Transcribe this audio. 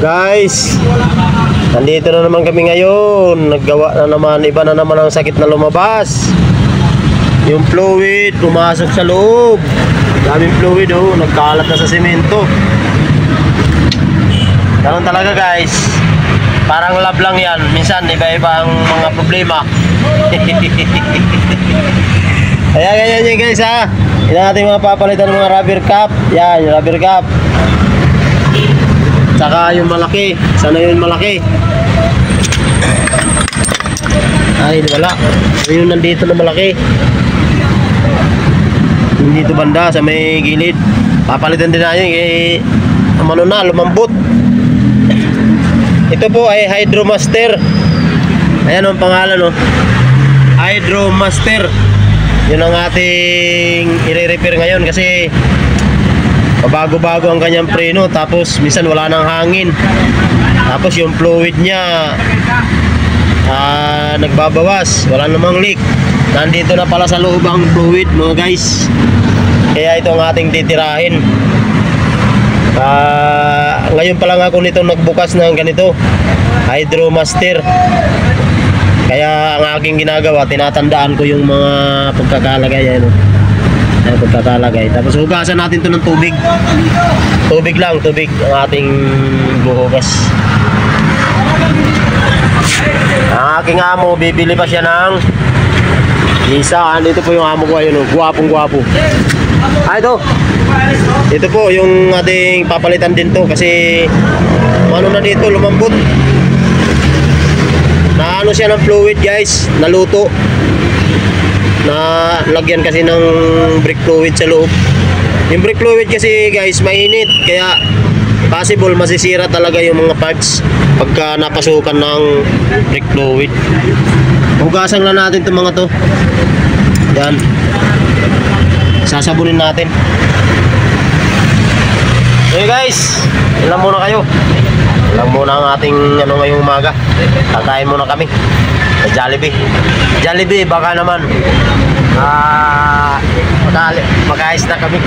Guys, nandito na naman kami ngayon. Naggawa na naman, iba na naman ang sakit na lumabas. Yung fluid pumasok sa loob. Daming fluid oh, nagkalat na sa semento. Ganun talaga guys. Parang lab lang yan. Minsan iba-iba ang mga problema. Kaya ganyan yun guys ha. Yan natin mga papalitan ng mga rubber cap. Yan, yung rubber cap. Saka yung malaki. Sana yung malaki. Ay, wala. Yung nandito na malaki. Yung dito banda sa may gilid. Papalitan din natin eh, ano na, lumambot. Ito po ay Hydromaster. Ayan ang pangalan oh. Hydromaster. Yun ang ating i-repair ngayon kasi pabago-bago ang kanyang preno, tapos minsan wala nang hangin, tapos yung fluid niya nagbabawas, wala namang leak. Nandito na pala sa loob ang fluid mga guys, kaya ito ang ating titirahin. Ngayon pa lang ako nito nagbukas ng ganito Hydromaster, kaya ang aking ginagawa, tinatandaan ko yung mga pagkakalagay ano. Ayan, pagkakalagay. Tapos hugasan natin ito ng tubig. Tubig lang, tubig ang ating buhugas. Ang aking amo, bibili pa siya ng isa. Ito po yung amo ko, ayun, guwapong guwapo. Ito. Ito po yung ating papalitan din to kasi ano na dito, lumambot. Na ano siya ng fluid guys, naluto. Na lagyan kasi ng brake fluid sa loob. Yung brake fluid kasi guys mainit, kaya possible masisira talaga yung mga parts pagka napasukan ng brake fluid. Hugasan lang natin itong mga to. Yan, sasabunin natin. Okay guys, ilan muna kayo. Ilan muna ang ating ano ngayong umaga. Kakain muna kami sa Jollibee. Jollibee baka naman makaayos na kami.